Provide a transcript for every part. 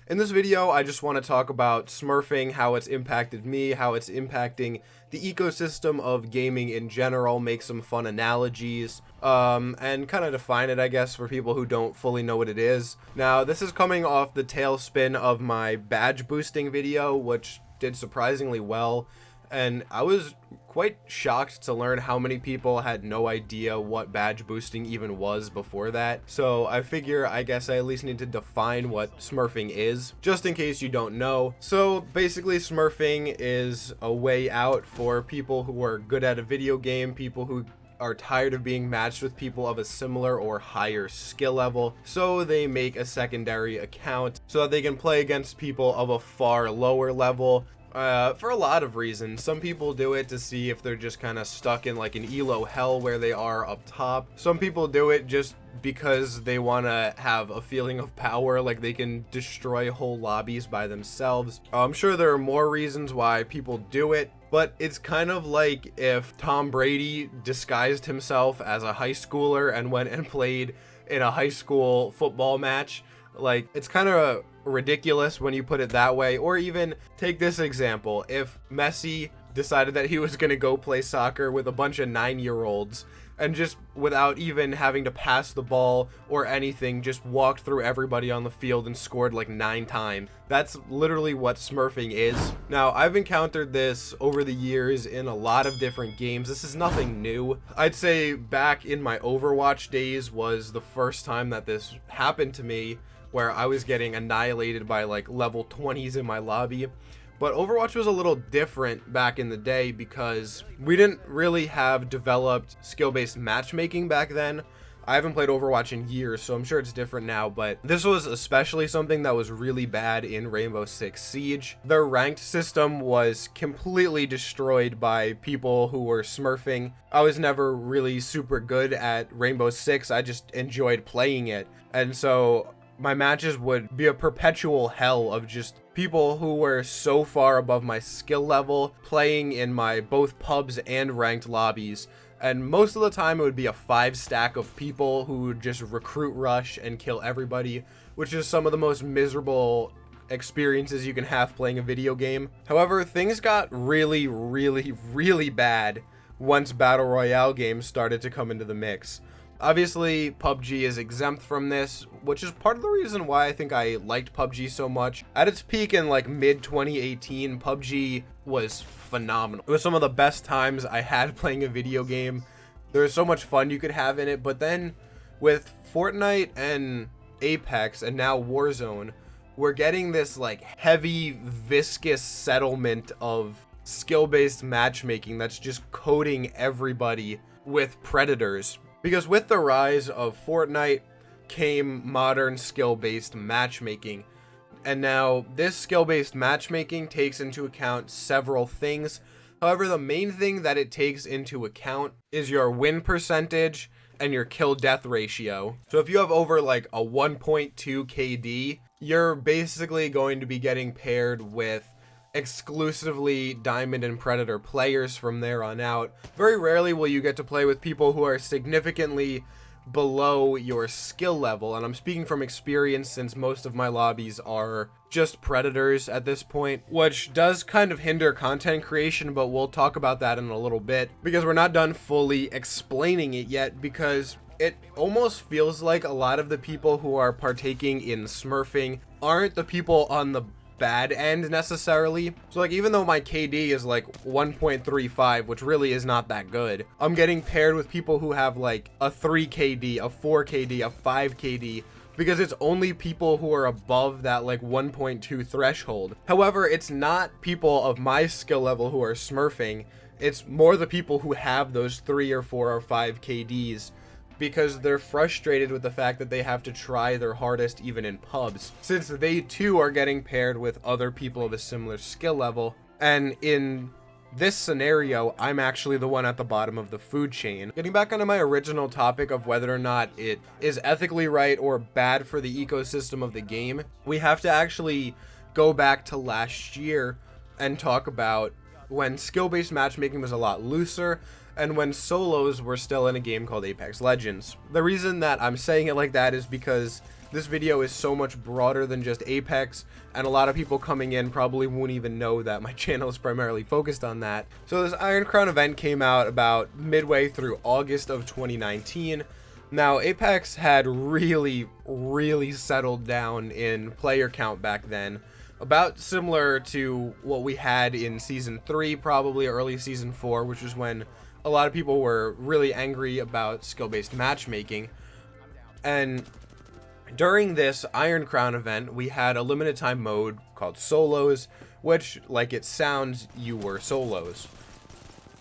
In this video, I just want to talk about Smurfing, how it's impacted me, how it's impacting the ecosystem of gaming in general, make some fun analogies, and kind of define it, I guess, for people who don't fully know what it is. Now, this is coming off the tailspin of my badge boosting video, which did surprisingly well, and I was quite shocked to learn how many people had no idea what badge boosting even was before that. So I figure I guess I at least need to define what Smurfing is, just in case you don't know. So basically Smurfing is a way out for people who are good at a video game, people who are tired of being matched with people of a similar or higher skill level, so they make a secondary account so that they can play against people of a far lower level. For a lot of reasons. Some people do it to see if they're just kind of stuck in like an elo hell where they are up top. Some people do it just because they want to have a feeling of power, like they can destroy whole lobbies by themselves. I'm sure there are more reasons why people do it, but it's kind of like if Tom Brady disguised himself as a high schooler and went and played in a high school football match. Like, it's kind of ridiculous when you put it that way. Or even take this example: if Messi decided that he was going to go play soccer with a bunch of 9-year-olds and just without even having to pass the ball or anything, just walked through everybody on the field and scored like 9 times. That's literally what Smurfing is. Now, I've encountered this over the years in a lot of different games. This is nothing new. I'd say back in my Overwatch days was the first time that this happened to me, where I was getting annihilated by like level 20s in my lobby. But Overwatch was a little different back in the day because we didn't really have developed skill-based matchmaking back then. I haven't played Overwatch in years, so I'm sure it's different now, but this was especially something that was really bad in Rainbow Six Siege. Their ranked system was completely destroyed by people who were smurfing. I was never really super good at Rainbow Six, I just enjoyed playing it, and so my matches would be a perpetual hell of just people who were so far above my skill level playing in my both pubs and ranked lobbies. And most of the time it would be a 5-stack of people who would just recruit rush and kill everybody, which is some of the most miserable experiences you can have playing a video game. However, things got really bad once Battle Royale games started to come into the mix. Obviously, PUBG is exempt from this, which is part of the reason why I think I liked PUBG so much. At its peak in like mid-2018, PUBG was phenomenal. It was some of the best times I had playing a video game. There was so much fun you could have in it, but then with Fortnite and Apex and now Warzone, we're getting this like heavy, viscous settlement of skill-based matchmaking that's just coating everybody with predators. Because with the rise of Fortnite came modern skill-based matchmaking. And now this skill-based matchmaking takes into account several things. However, the main thing that it takes into account is your win percentage and your kill-death ratio. So if you have over like a 1.2 KD, you're basically going to be getting paired with exclusively Diamond and Predator players from there on out. Very rarely will you get to play with people who are significantly below your skill level, and I'm speaking from experience since most of my lobbies are just Predators at this point, which does kind of hinder content creation, but we'll talk about that in a little bit because we're not done fully explaining it yet, because it almost feels like a lot of the people who are partaking in Smurfing aren't the people on the bad end necessarily. So like, even though my KD is like 1.35, which really is not that good, I'm getting paired with people who have like a 3 KD, a 4 KD, a 5 KD, because it's only people who are above that like 1.2 threshold. However, it's not people of my skill level who are smurfing, it's more the people who have those 3 or 4 or 5 KDs, because they're frustrated with the fact that they have to try their hardest even in pubs, since they too are getting paired with other people of a similar skill level. And in this scenario, I'm actually the one at the bottom of the food chain. Getting back onto my original topic of whether or not it is ethically right or bad for the ecosystem of the game, we have to actually go back to last year and talk about when skill-based matchmaking was a lot looser and when solos were still in a game called Apex Legends. The reason that I'm saying it like that is because this video is so much broader than just Apex, and a lot of people coming in probably won't even know that my channel is primarily focused on that. So this Iron Crown event came out about midway through August of 2019. Now, Apex had really settled down in player count back then, about similar to what we had in Season 3, probably early Season 4, which was when a lot of people were really angry about skill-based matchmaking. And during this Iron Crown event, we had a limited time mode called Solos, which, like it sounds, you were solos.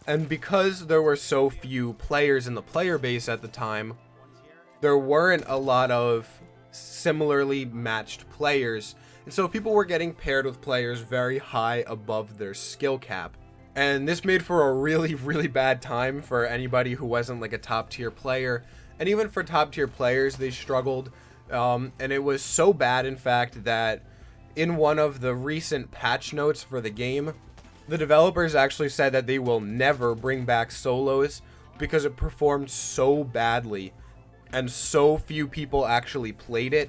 And because there were so few players in the player base at the time, there weren't a lot of similarly matched players, and so people were getting paired with players very high above their skill cap. And this made for a really bad time for anybody who wasn't like a top tier player, and even for top tier players they struggled, and it was so bad in fact that in one of the recent patch notes for the game, the developers actually said that they will never bring back solos because it performed so badly and so few people actually played it,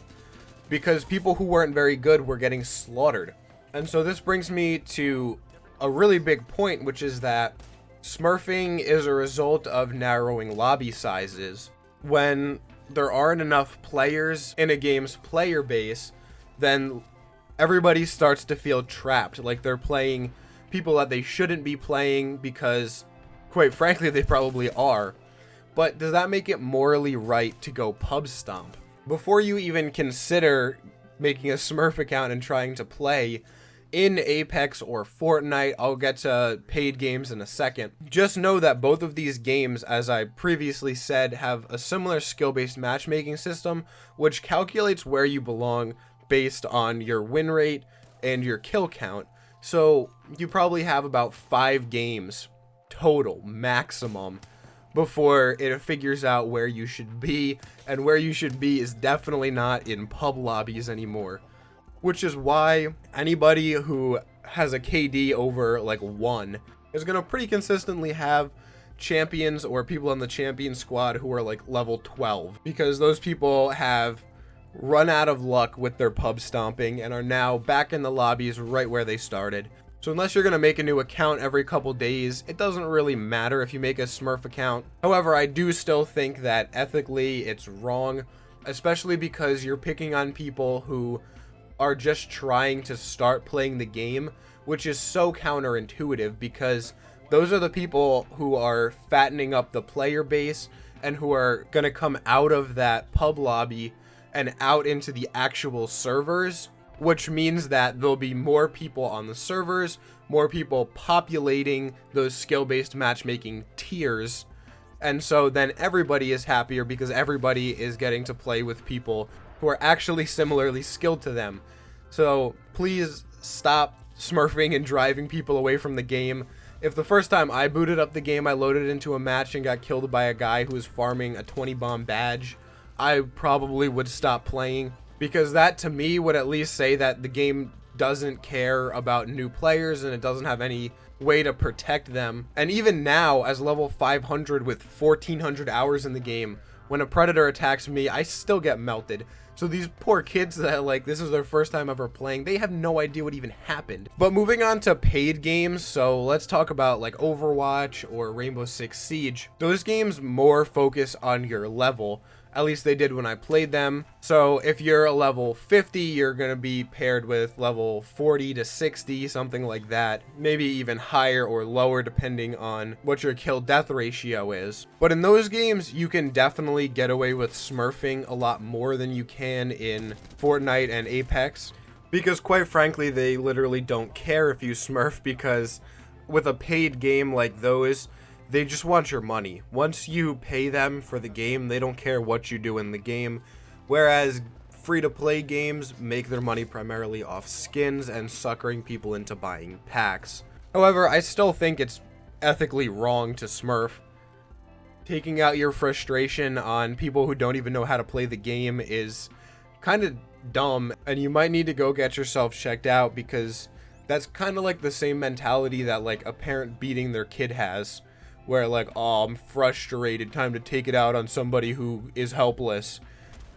because people who weren't very good were getting slaughtered. And so this brings me to a really big point, which is that smurfing is a result of narrowing lobby sizes. When there aren't enough players in a game's player base, then everybody starts to feel trapped, like they're playing people that they shouldn't be playing because, quite frankly, they probably are. But does that make it morally right to go pub stomp? Before you even consider making a Smurf account and trying to play in Apex or Fortnite, I'll get to paid games in a second. Just know that both of these games, as I previously said, have a similar skill-based matchmaking system, which calculates where you belong based on your win rate and your kill count. So you probably have about 5 games total, maximum, before it figures out where you should be, and where you should be is definitely not in pub lobbies anymore. Which is why anybody who has a KD over like 1 is going to pretty consistently have champions or people on the champion squad who are like level 12, because those people have run out of luck with their pub stomping and are now back in the lobbies right where they started. So unless you're going to make a new account every couple days, it doesn't really matter if you make a Smurf account. However, I do still think that ethically it's wrong, especially because you're picking on people who are just trying to start playing the game, which is so counterintuitive, because those are the people who are fattening up the player base and who are going to come out of that pub lobby and out into the actual servers, which means that there'll be more people on the servers, more people populating those skill-based matchmaking tiers, and so then everybody is happier because everybody is getting to play with people who are actually similarly skilled to them. So please stop smurfing and driving people away from the game. If the first time I booted up the game I loaded into a match and got killed by a guy who was farming a 20 bomb badge, I probably would stop playing, because that to me would at least say that the game doesn't care about new players and it doesn't have any way to protect them. And even now, as level 500 with 1400 hours in the game, when a predator attacks me, I still get melted. So these poor kids that like this is their first time ever playing, they have no idea what even happened. But moving on to paid games, so let's talk about like Overwatch or Rainbow Six Siege. Those games more focus on your level. At least they did when I played them. So if you're a level 50, you're going to be paired with level 40 to 60, something like that. Maybe even higher or lower depending on what your kill death ratio is. But in those games, you can definitely get away with smurfing a lot more than you can in Fortnite and Apex. Because quite frankly, they literally don't care if you smurf, because with a paid game like those, they just want your money. Once you pay them for the game, they don't care what you do in the game. Whereas free-to-play games make their money primarily off skins and suckering people into buying packs. However, I still think it's ethically wrong to smurf. Taking out your frustration on people who don't even know how to play the game is kind of dumb, and you might need to go get yourself checked out, because that's kind of like the same mentality that like a parent beating their kid has, where like, oh, I'm frustrated, time to take it out on somebody who is helpless,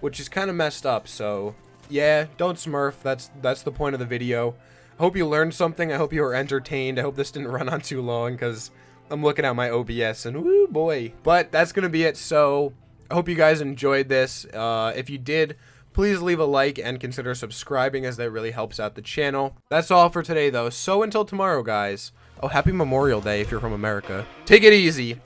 which is kind of messed up. So yeah, don't Smurf. That's the point of the video. I hope you learned something. I hope you were entertained. I hope this didn't run on too long, because I'm looking at my OBS and woo boy. But that's gonna be it. So I hope you guys enjoyed this. If you did, please leave a like and consider subscribing, as that really helps out the channel. That's all for today though. So until tomorrow, guys. Oh, happy Memorial Day if you're from America. Take it easy.